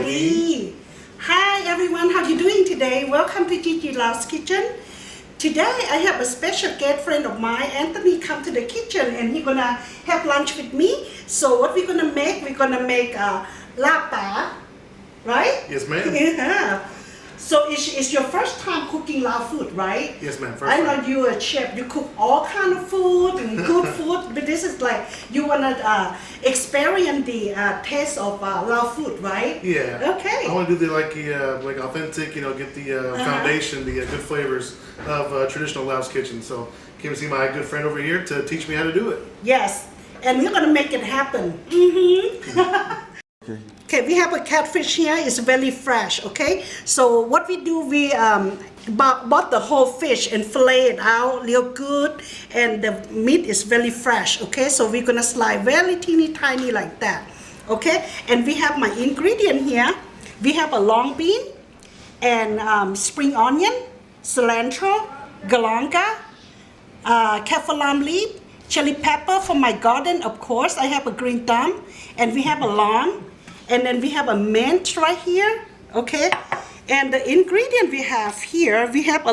Howdy. Hi everyone, how you doing today? Welcome to Gigi Love's Kitchen. Today I have a special guest friend of mine, Anthony, come to the kitchen and he's gonna have lunch with me. So what we're gonna make Larb-Pa, right? Yes, ma'am. Yeah. So it's your first time cooking Lao food, right? Yes, ma'am. First I know time. you're a chef. You cook all kind of food and good food, but this is like you wanna experience the taste of Lao food, right? Yeah. Okay. I want to do like authentic, get the foundation, the good flavors of traditional Laos kitchen. So came to see my good friend over here to teach me how to do it. Yes, and we're gonna make it happen. Okay, we have a catfish here. It's very fresh. Okay, so what we do, we bought the whole fish and fillet it out real good, and the meat is very fresh. Okay, so we're gonna slice very teeny tiny like that. Okay, and we have my ingredient here. We have a long bean and spring onion, cilantro, galangal, Kaffir Lime Leaves, chili pepper from my garden, of course. I have a green thumb, and we have a lime, and then we have a mint right here, okay? And the ingredient we have here, we have a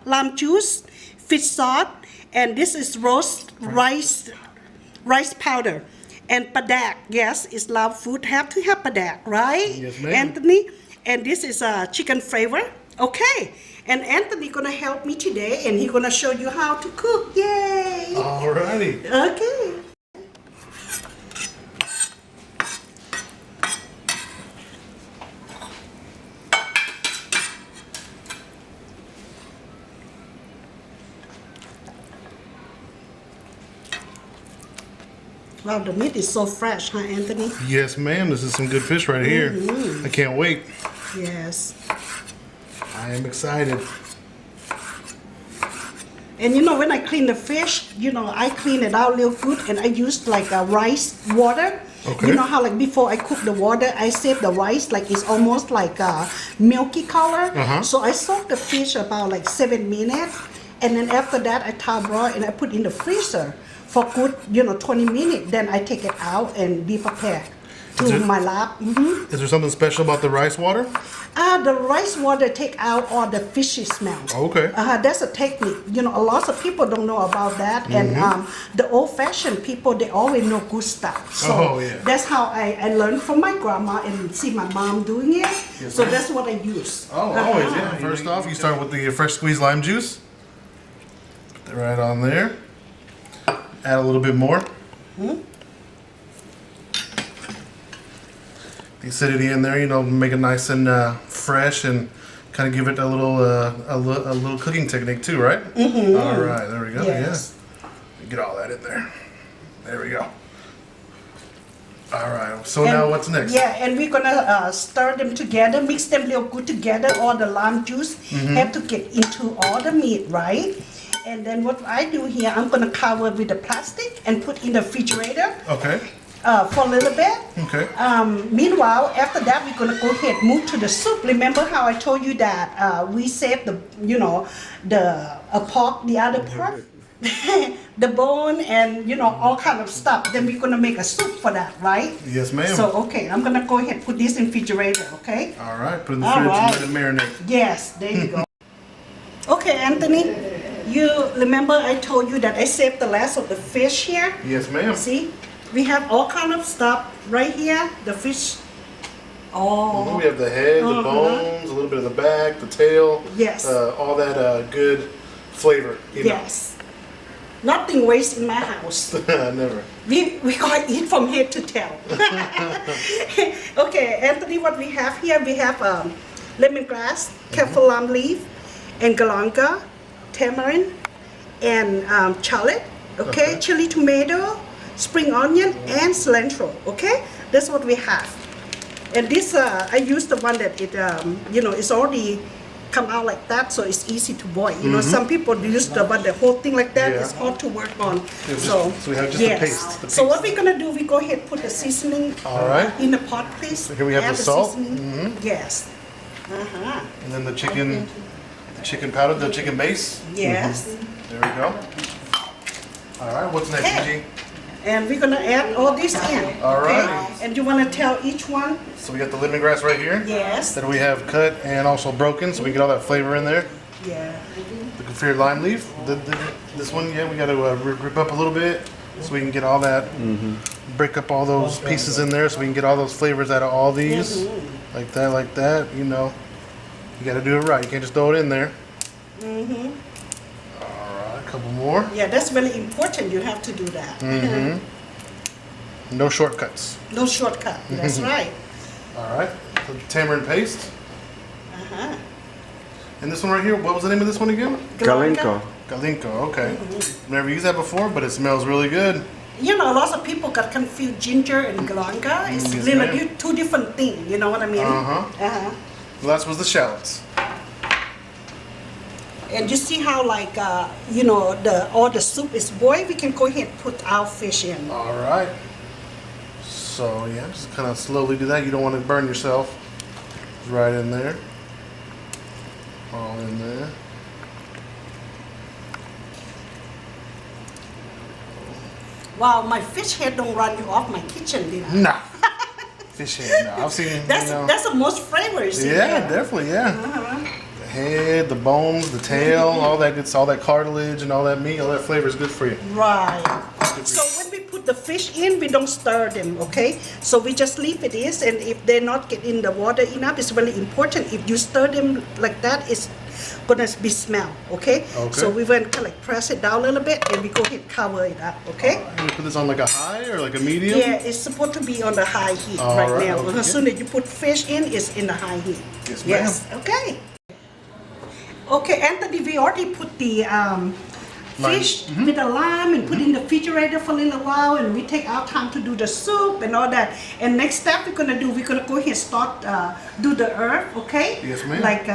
lime juice, fish sauce, and this is roast rice powder. And pa-dek, yes, it's Lao food, have to have pa-dek, right? Yes, ma'am. Anthony? And this is chicken flavor, okay? And Anthony gonna help me today, and he's gonna show you how to cook. Yay! Alrighty. Okay. Wow, the meat is so fresh, huh, Anthony? Yes, ma'am. This is some good fish right here. I can't wait. Yes. I am excited. And when I clean the fish, I clean it out real good, and I use like a rice water. Okay. You know how like before I cook the water, I save the rice like it's almost like a milky color. So I soak the fish about like 7 minutes, and then after that I tabroil and I put in the freezer for good 20 minutes. Then I take it out and be prepared to my lab. Is there something special about the rice water? The rice water take out all the fishy smell. Okay. That's a technique. A lot of people don't know about that. And the old-fashioned people, they always know good stuff. So that's how I learned from my grandma and see my mom doing it. Yes, So ma'am. that's what I use. Oh, always, yeah. First off, you start with the fresh squeezed lime juice. Put that right on there. Add a little bit more. The acidity in there, make it nice and fresh, and kind of give it a little cooking technique too, right? All right, there we go. Yes. Yeah. Get all that in there. There we go. All right. So now what's next? Yeah, and we're gonna stir them together, mix them real good together. All the lime juice have to get into all the meat, right? And then what I do here, I'm gonna cover with the plastic and put in the refrigerator. Okay. For a little bit. Okay. Meanwhile, after that, we're gonna go ahead move to the soup. Remember how I told you that we saved the pork, the other part, the bone, and all kind of stuff. Then we're gonna make a soup for that, right? Yes, ma'am. So okay, I'm gonna go ahead put this in refrigerator. Okay. All right. Put it in the fridge and let it marinate. Yes, there you go. Okay, Anthony, you remember I told you that I saved the last of the fish here? Yes, ma'am. See? We have all kind of stuff right here. The fish. Oh. We have the head, the bones, a little bit of the back, the tail. Yes. All that good flavor. Yes. Nothing waste in my house. Never. We gonna eat from head to tail. Okay, Anthony, what we have here, we have lemongrass, Kaffir Lime Leaves, and galangal, tamarind, and shallot. Okay, chili tomato, spring onion, and cilantro. Okay, that's what we have. And this I use the one that it it's already come out like that, so it's easy to boil. Some people use the one, the whole thing like that. It's hard to work on. So we have just the paste. So what we're gonna do, we go ahead put the seasoning in the pot, please. So here we have Add the salt. Seasoning. Yes. And then the chicken powder, the chicken base. Yes. There we go. All right, what's next, Okay. Gigi? And we're gonna add all this in. All okay? right. And you wanna tell each one? So we got the lemongrass right here. Yes. That we have cut and also broken, so we get all that flavor in there. Yeah. The Kaffir Lime Leaf. This one, yeah, we got to rip up a little bit so we can get all that, break up all those pieces in there so we can get all those flavors out of all these. Like that, you know. You got to do it right. You can't just throw it in there. All right, a couple more. Yeah, that's very important. You have to do that. No shortcuts. No shortcut. That's right. All right, so tamarind paste. Uh-huh. And this one right here, what was the name of this one again? Galangal. Galangal, okay. Never used that before, but it smells really good. You know, lots of people got confused ginger and galangal. It's Yes, little ma'am. two different things. You know what I mean? Uh-huh. The last was the shallots. And you see how like you know all the soup is boiled. We can go ahead and put our fish in. All right. So yeah, just kind of slowly do that. You don't want to burn yourself. Right in there. All in there. Wow, my fish head don't run you off my kitchen, did I? Nah. Fish head. No, I've seen. That's the most flavors. Yeah, definitely. Yeah. The head, the bones, the tail, all that good, all that cartilage and all that meat, all that flavor is good for you. Right. So when we put the fish in, we don't stir them, okay? So we just leave it is, and if they're not get in the water enough, it's really important. If you stir them like that, it's gonna be smell, okay? So we went to like press it down a little bit, and we go ahead and cover it up, okay? You put this on like a high or like a medium? Yeah, it's supposed to be on the high heat All right right, now. okay. As soon as you put fish in, it's in the high heat. Yes, ma'am. Yes, okay. Okay, Anthony, we already put the fish with the lime and put in the refrigerator for a little while, and we take our time to do the soup and all that. And next step we're gonna go ahead and start do the herb, okay? Yes, ma'am. Like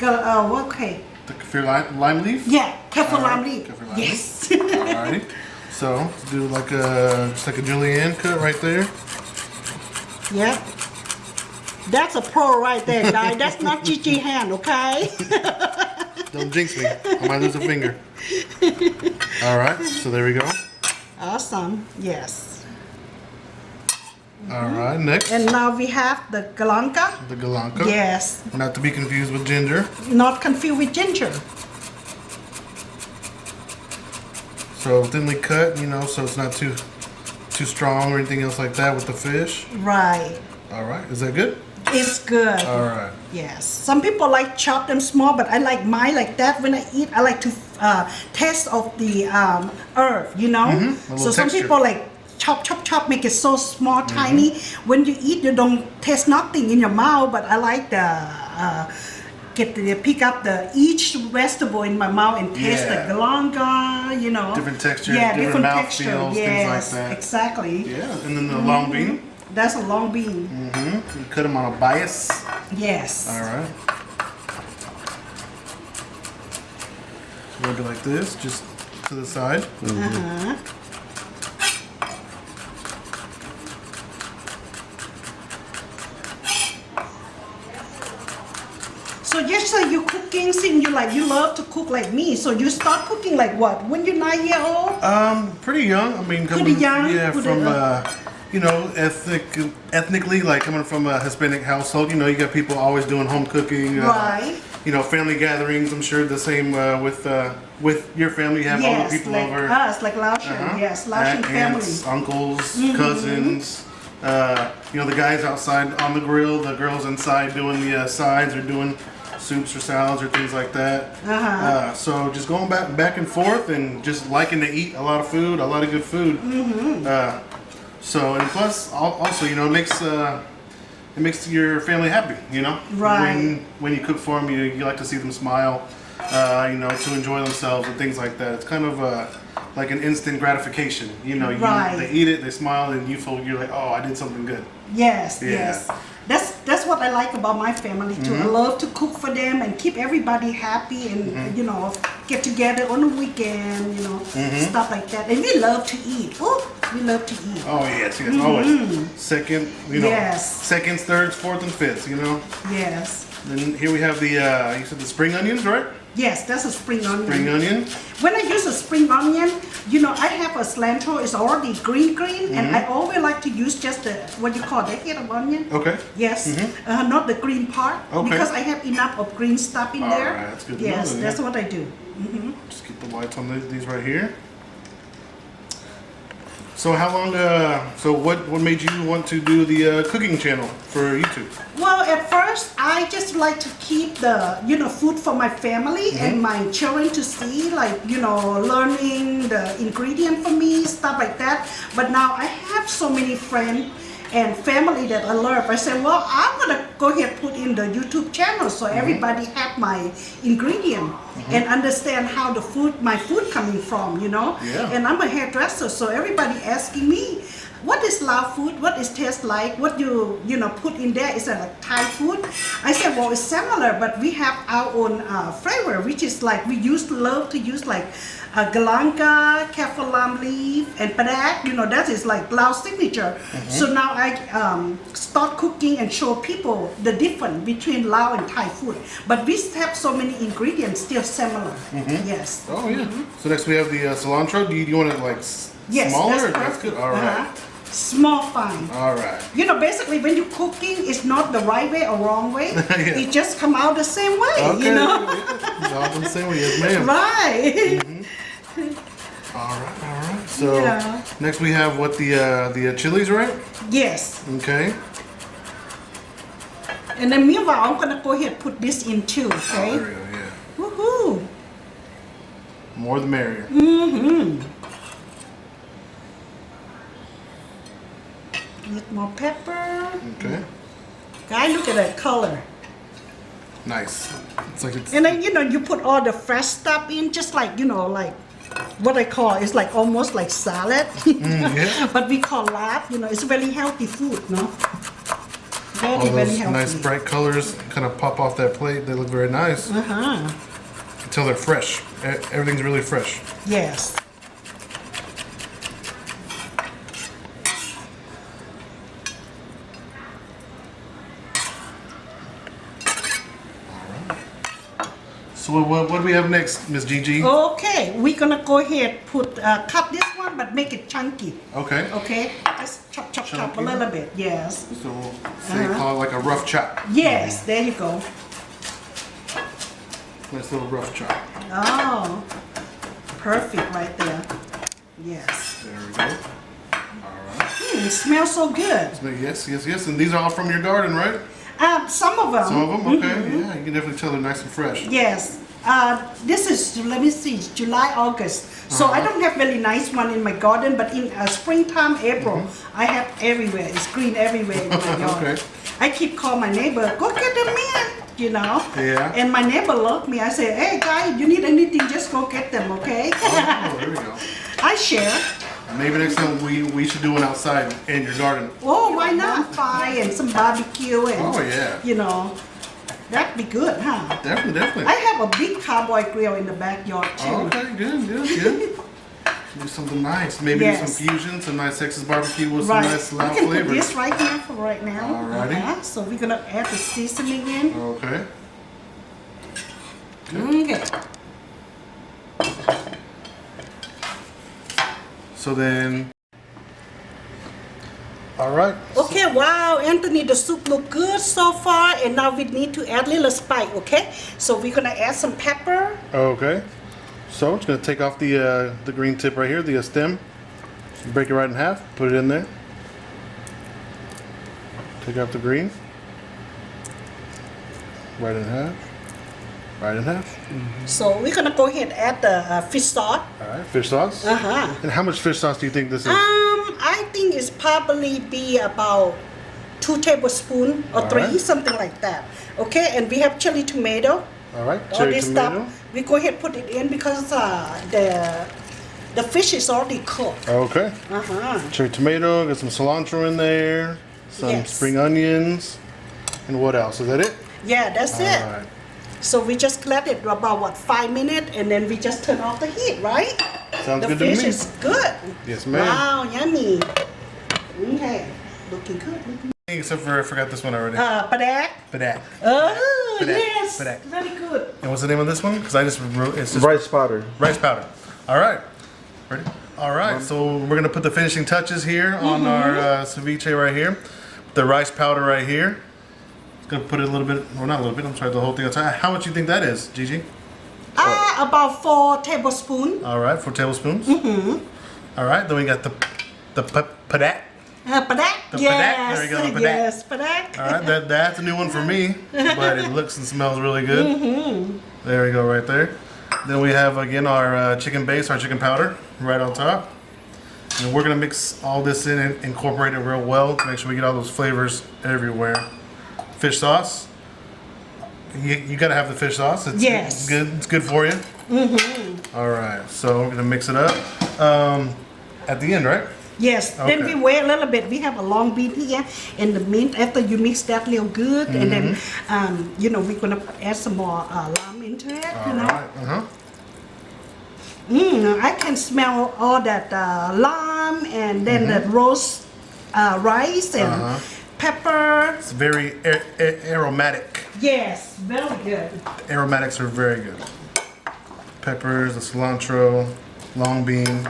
okay. The Kaffir lime leaf? Yeah, Kaffir All right, Lime Leaves. Kaffir lime Yes. Alrighty. So do like just like a julienne cut right there. Yeah. That's a pro right there, guy. That's not Gigi hand, okay? Don't jinx me. I might lose a finger. All right. So there we go. Awesome. Yes. All right. Next, And now we have the galangal. the galangal. Yes. Not to be confused with ginger. Not confused with ginger. So thinly cut, you know, so it's not too strong or anything else like that with the fish. Right. All right. Is that good? It's good. All right. Yes. Some people like chop them small, but I like mine like that. When I eat, I like to taste of the herb, you know? A little So some texture. people like chop, make it so small, tiny. When you eat, you don't taste nothing in your mouth, but I like the pick up each vegetable in my mouth and taste Yeah. the galangal, you know. Different texture, Yeah, different mouth texture. feels, yes, things like that. Exactly. Yeah. And then the long bean. That's a long bean. You cut them on a bias. Yes. All right. So we'll do like this, just to the side. So yesterday you cooking, seem you love to cook like me. So you start cooking like what? When you're 9 years old? Pretty young. I mean, coming, Pretty young? Yeah, Pretty from young. you know, ethnically, like coming from a Hispanic household. You know, you got people always doing home cooking. Right. You know, family gatherings. I'm sure the same with your family. You have all the Yes, people like over. us, like Laotian. Yes, Laotian family. Aunts, uncles, cousins. You know, the guys outside on the grill, the girls inside doing the sides or doing soups or salads or things like that. So just going back and forth and just liking to eat a lot of food, a lot of good food. So and plus also, you know, it makes your family happy. You know, Right. When you cook for them, you like to see them smile. You know, to enjoy themselves and things like that. It's kind of like an instant gratification. You know, Right. they eat it, they smile, and you're like, oh, I did something good. Yes, Yeah. yes. That's what I like about my family too. I love to cook for them and keep everybody happy and you know, get together on the weekend, you know, stuff like that. And we love to eat. Oh, we love to eat. Oh yes, always. Second, you know, Yes. seconds, thirds, fourth, and fifths. You know. Yes. Then here we have the you said the spring onions, right? Yes, that's a spring onion. Spring onion. When I use a spring onion, you know, I have a cilantro. It's already green, and I always like to use just the what you call the head of onion. Okay. Yes, not the green part Okay. because I have enough of green stuff in there. Alright, that's good to know Yes, then, that's yeah. what I do. Just keep the whites on these right here. So how long? So what made you want to do the cooking channel for YouTube? Well, at first, I just like to keep the, you know, food for my family and my children to see, like, you know, learning the ingredient for me, stuff like that. But now I have so many friends and family that I love. I said, well, I'm gonna go ahead and put in the YouTube channel so everybody have my ingredient and understand how the food, my food coming from, you know. Yeah. And I'm a hairdresser, so everybody asking me, what is Lao food? What is taste like? What you know put in there? Is it like Thai food? I said, well, it's similar, but we have our own flavor, which is like we love to use like Galangal, Kaffir Lime Leaves, and pa-dek. You know, that is like Lao signature. So now I start cooking and show people the difference between Lao and Thai food. But we have so many ingredients still similar. Yes. Oh yeah. So next we have the cilantro. Do you want it like Yes, smaller? that's good. perfect. All right. Small fine. All right. You know, basically, when you're cooking, it's not the right way or wrong way. It just come out the same way. Okay. You know. It's all the same way, yes, ma'am. Right. All right. So Yeah. next we have what the chilies, right? Yes. Okay. And then meanwhile, I'm gonna go ahead and put this in too. Oh, Okay. there we go. Yeah. Woohoo. More the merrier. Need more pepper. Okay. Guys, look at that color. Nice. It's like it's. And then you know, you put all the fresh stuff in, just like you know, like what I call it's like almost like salad. Yeah. But we call Larb. You know, it's very healthy food, no? Very, All very those healthy. nice bright colors kind of pop off that plate. They look very nice. Until they're fresh. Everything's really fresh. Yes. So what do we have next, Miss Gigi? Okay, we're gonna go ahead put cut this one, but make it chunky. Okay. Okay, just chop a Chunky. little bit. Yes. So we'll say call it like a rough chop. Yes, there you go. Nice little rough chop. Oh, perfect right there. Yes. There we go. All right. It smells so good. Yes. And these are all from your garden, right? Some of them. Some of them? Okay. Yeah, you can definitely tell they're nice and fresh. Yes. This is, let me see, July, August. So I don't have really nice one in my garden, but in springtime, April, I have everywhere. It's green everywhere in my yard. Okay. I keep calling my neighbor, go get them in, you know. Yeah. And my neighbor loved me. I say, hey, guy, you need anything, just go get them, okay? Oh, there we go. I share. Maybe next time we should do one outside in your garden. Oh, why not? Fire and some barbecue and, Oh, yeah. you know, that'd be good, huh? Definitely. I have a big cowboy grill in the backyard too. Oh, okay, good. Do something nice. Maybe do some fusion, some nice Texas barbecue with some nice loud I can put flavors. this right here for right now. Alrighty. So we're gonna add the seasoning in. Okay. Okay. So then, all right. Okay, wow, Anthony, the soup look good so far, and now we need to add little spice, okay? So we're gonna add some pepper. Okay. So it's gonna take off the green tip right here, the stem. Break it right in half. Put it in there. Take off the green. Right in half. Right in half. So we're gonna go ahead and add the fish sauce. All right. Fish sauce. And how much fish sauce do you think this is? I think it's probably be about 2 tablespoons or 3, Alright. something like that. Okay, and we have chili tomato. All right. All Cherry this tomato. stuff, we go ahead and put it in because the fish is already cooked. Okay. Cherry tomato. Got some cilantro in there. Some Yes. spring onions. And what else? Is that it? Yeah, that's All it. right. So we just let it about 5 minutes, and then we just turn off the heat, right? Sounds The good to me. fish is good. Yes, ma'am. Wow, yummy. Okay, looking good. Except for I forgot this one already. Pa-dek. Pa-dek. Oh, Pa-dek. yes. Pa-dek. Very good. And what's the name of this one? Because I just wrote it's just Rice powder. rice powder. All right. Ready? All right, so we're gonna put the finishing touches here on our ceviche right here. The rice powder right here. Gonna put it a little bit, or not a little bit. I'm sorry, the whole thing outside. How much do you think that is, Gigi? About 4 tablespoons. All right, 4 tablespoons. All right, then we got the pa-dek. Pa-dek. The Yes. pa-dek. There you go, the pa-dek. Yes, pa-dek. All right, that's a new one for me, but it looks and smells really good. There we go, right there. Then we have again our chicken base, our chicken powder, right on top. And we're gonna mix all this in and incorporate it real well to make sure we get all those flavors everywhere. Fish sauce. You gotta have the fish sauce. It's good. It's good for you. All right, so we're gonna mix it up at the end, right? Yes. Okay. Then we wait a little bit. We have a long bean here and the mint. After you mix that real good, and then we're gonna add some more lime into it. All right. I can smell all that lime and then the roast rice and pepper. It's very aromatic. Yes, very good. The aromatics are very good. Peppers, the cilantro, long bean,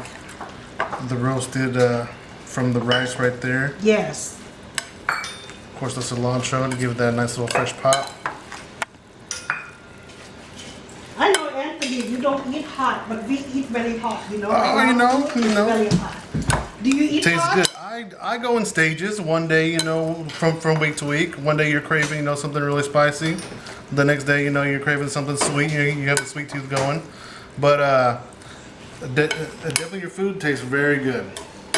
the roasted from the rice right there. Yes. Of course, the cilantro to give it that nice little fresh pop. I know, Anthony, you don't eat hot, but we eat very hot, you know. Oh, you know. Very hot. Do you eat Tastes hot? good. I go in stages. One day, from week to week. One day you're craving, something really spicy. The next day, you're craving something sweet. You have the sweet tooth going. But definitely your food tastes very good.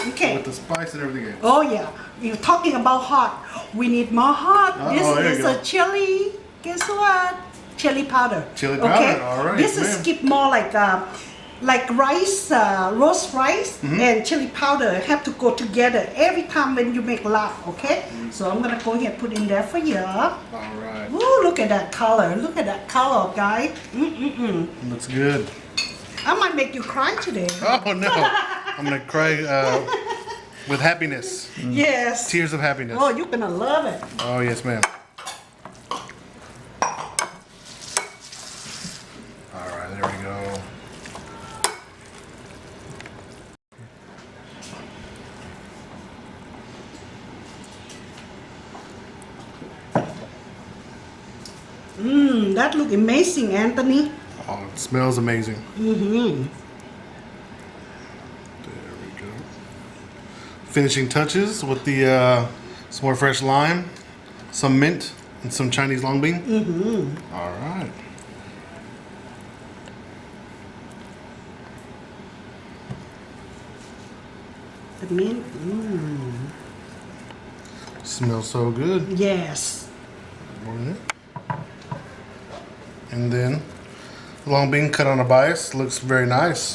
Okay. With the spice and everything else. Oh yeah. You're talking about hot. We need more hot. There This you is go. a chili. Guess what? Chili powder. Chili powder, all right, This is ma'am. skip more like rice, roast rice and chili powder have to go together every time when you make lard, okay? So I'm gonna go ahead and put in there for you. All right. Ooh, look at that color. Look at that color, guys. Looks good. I might make you cry today. Oh no! I'm gonna cry with happiness. Yes. Tears of happiness. Oh, you're gonna love it. Oh yes, ma'am. All right, there we go. That look amazing, Anthony. Oh, it smells amazing. There we go. Finishing touches with the some more fresh lime, some mint, and some Chinese long bean. All right. The mint. Smells so good. Yes. More in it. And then long bean cut on a bias looks very nice.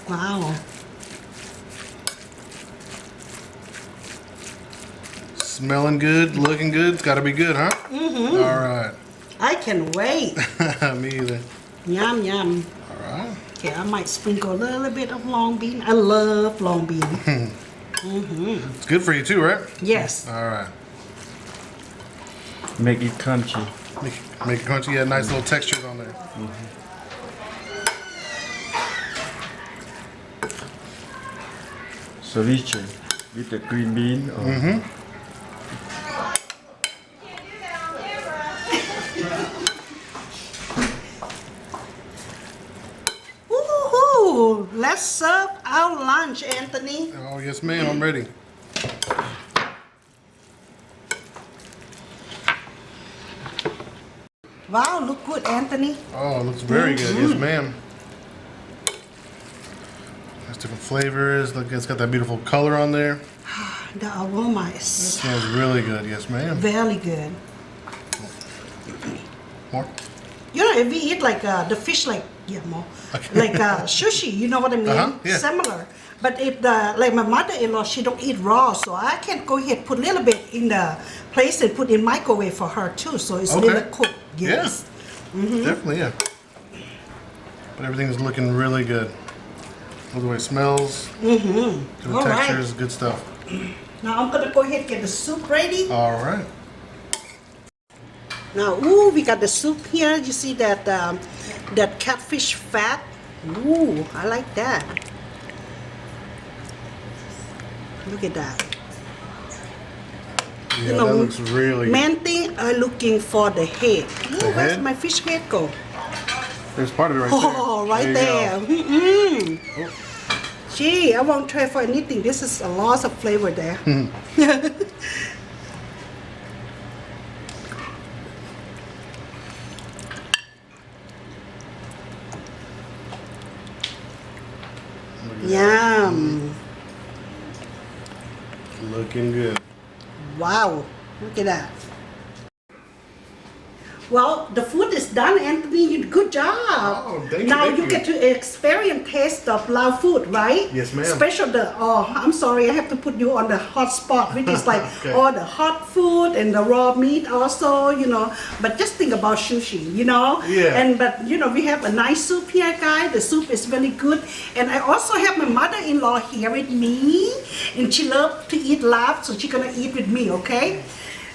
Wow. Smelling good, looking good. It's got to be good, huh? All right. I can wait. Me either. Yum, yum. All right. Okay, I might sprinkle a little bit of long bean. I love long bean. It's good for you too, right? Yes. All right. Make it crunchy. Make it crunchy. Yeah, nice little textures on there. Ceviche with the green bean. Woohoo! Let's serve our lunch, Anthony. Oh yes, ma'am. I'm ready. Wow, look good, Anthony. Oh, it looks very good. Yes, ma'am. There's different flavors. Look, it's got that beautiful color on there. The aroma is Smells really good. Yes, ma'am. very good. More? You know, if we eat like the fish, like more like sushi, you know what I mean? Yeah. Similar. But if like my mother-in-law, she don't eat raw, so I can go ahead put a little bit in the place and put in microwave for her too, so it's a Okay. little cooked. Yes. Definitely, yeah. But everything's looking really good. Look at the way it smells. Good All right. textures, good stuff. Now I'm gonna go ahead and get the soup ready. All right. Now, ooh, we got the soup here. You see that that catfish fat? Ooh, I like that. Look at that. Yeah, that looks really. Main thing, I'm looking for the head. Ooh, where's head? my fish head go? There's part of it right there. Oh, right you there. go. Mm-mm. Gee, I won't try for anything. This is a loss of flavor there. Yum. Looking good. Wow. Look at that. Well, the food is done, Anthony. You good job. Oh, thank you, Now thank you you. get to experience taste of Lao food, right? Yes, ma'am. Special I'm sorry, I have to put you on the hot spot, which is like Okay. all the hot food and the raw meat also, But just think about sushi, Yeah. But we have a nice soup here, guys. The soup is very good, and I also have my mother-in-law here with me, and she loves to eat lab, so she's gonna eat with me, okay?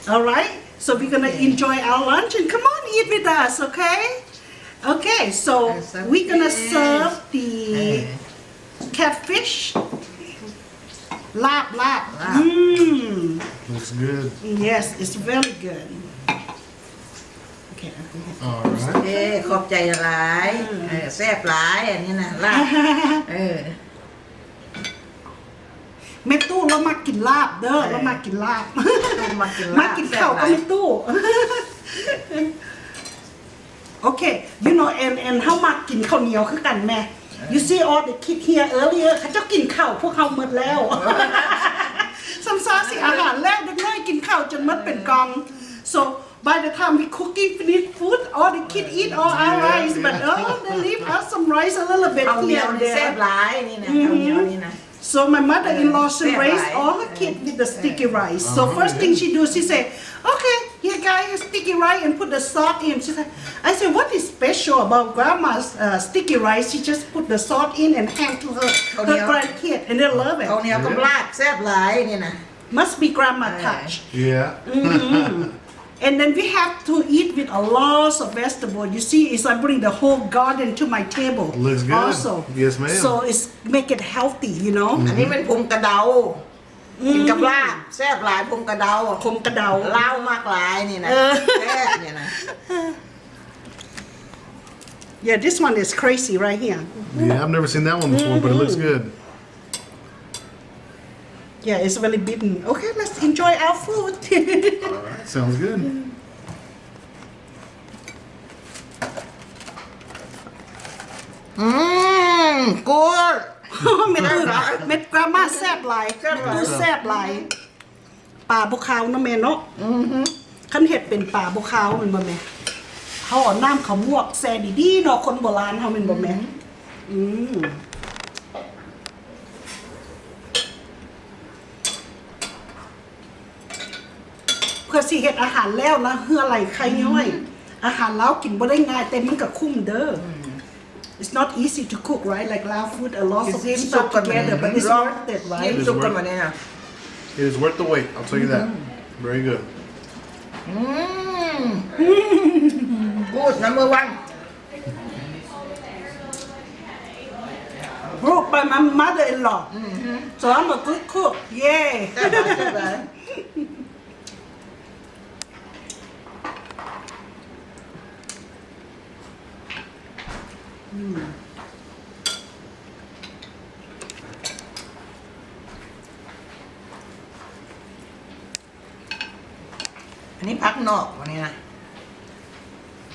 All right. So we're gonna enjoy our lunch and come on, eat with us, okay? Okay, so we're gonna serve the catfish. Lab. Looks good. Yes, it's very good. Okay. All right. ขอบใจหลายแซ่บหลายอันนี้นะลาบ แม่ตู้เรามากินลาบเด้อเรามากินลาบ มากิน มากินข้าวก็ไม่ตู้ Okay, and how มากินข้าวเหนียวคือกันแม่ You see all the kids here earlier เขาเจ้ากินข้าวพวกเขาหมดแล้ว ซัมซาสิอาหารแล้วเด็กน้อยกินข้าวจนหมดเป็นกอง So by the time we cooking finish food, all the kids eat all our rice, but they leave us some rice a little bit ข้าวเหนี here ยว and นี่แซ่บ there. หลายนี่นะข้าวเหนียวนี่นะ So my mother-in-law she Fair raised rice. all her kids with the sticky rice. So first thing she do, she say, "Okay, here guys, sticky rice and put the salt in." She said, "I said, what is special about grandma's sticky rice? She just put the salt in and hand to her grandkid, and they love ข้าว it. เหนียวกับลาบแซ่บหลายนี่นะ Must be grandma touch." Yeah. And then we have to eat with a lot of vegetable. You see, it's I bring the whole garden to my table. Looks good. Also, Yes, ma'am. So it's make it healthy, อันนี้เป็นพุงกระเดากินกับลาบแซ่บหลายพุงกระเดา คมกระเดา เล่ามากหลายนี่นะแซ่บนี่นะ Yeah, this one is crazy right here. Yeah, I've never seen that one before, but it looks good. Yeah, it's really bitten. Okay, let's enjoy our food. All right. Sounds good. กูด เม็ดกรามาแซ่บหลายตู้แซ่บหลายป่าบุคาวเนาะแม่เนาะขั้นเห็ดเป็นป่าบุคาวมันบ่แม่เขาเอาน้ำเขามวกแซ่ดีๆเนาะคนโบราณเขาเป็นบ่แม่เพื่อสิเฮ็ดอาหารแล้วนะเฮือไหลไข่ย่อยอาหารแล้วกินบ่ได้ง่ายแต่มันก็คุ้มเด้อIt's not easy to cook, right? Like Lao food, a lot of stuff together, but it's worth it, ยิ้ม right? สุกกันมาเนี่ยนะ It is worth the wait. I'll tell you that. Very good. กูดน้ำมือวัน Brought by my mother-in-law. So I'm a good cook. Yay! แซ่บหลายแซ่บหลาย อันนี้พักนอกวันนี้นะ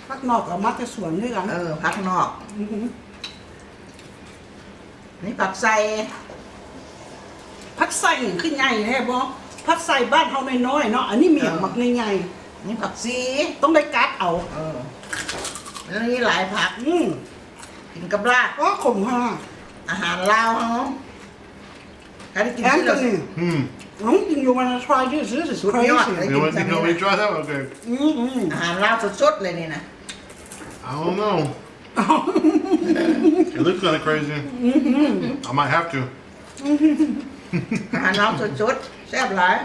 พักนอกกับมักจะสวนด้วยกัน พักนอกนี่ผักใส่ พักใส่ขึ้นใหญ่แน่บ่พักใส่บ้านเฮาน้อยๆเนาะอันนี้เมียมักใหญ่ นี่ผักซี ๆต้องได้กัดเอา แล้วนี่หลายผักกินกับลาบ ก็ขมฮะ อาหารลาวเขาใครได้กิน แอน ที่ ตั เรา วนี้น้องกินอยู่วันละ try this is crazy You want me to try that? Okay. อาหารลาวสดๆเลยนี่นะ I don't know. It looks kind of crazy. I might have to. อาหารลาวสดๆแซ่บหลาย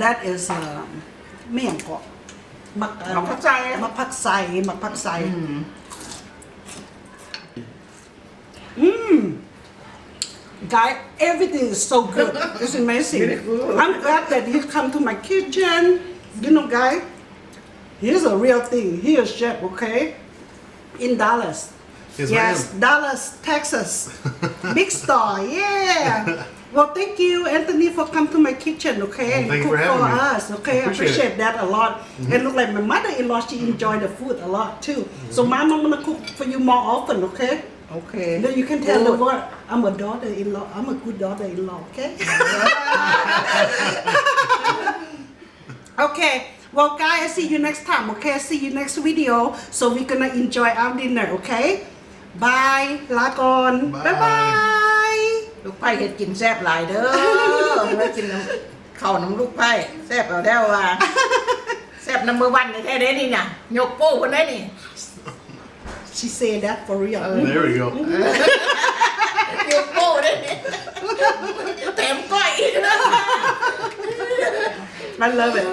that is เมี่ยงเกาะมัก มักผักไส้ มักผักไส้มักผักไส้Guy, everything is so good. It's amazing. Really good. I'm glad that you come to my kitchen. You know, guy, here's a real thing. Here's chef, okay? In Dallas. Yes, Yes, ma'am. Dallas, Texas. Big star, yeah. Well, thank you, Anthony, for coming to my kitchen, okay? Well, And thank you cook for having for me. us, okay? I Appreciate appreciate that a lot. And look like my mother-in-law, she enjoyed the food a lot too. So, Mom, I'm gonna cook for you more often, okay? โอเค Then you can tell the world I'm a daughter-in-law. I'm a good daughter-in-law. Okay. Okay. Well, guys, see you next time. Okay. See you next video. So we're gonna enjoy our dinner. Okay. Bye. ลาก่อน Bye. Bye bye. ลูกไผ่เฮ็ดกินแซ่บหลายเด้อไม่กินข้าวน้ำลูกไผ่แซ่บเอาแล้วว่าแซ่บน้ำมือวันแท้ๆเด้นี่น่ะยกโป้คนได้นี่ She said that for real. There we go. ยกโป้ได้นี่แถมก้อยอีกนะ I love it.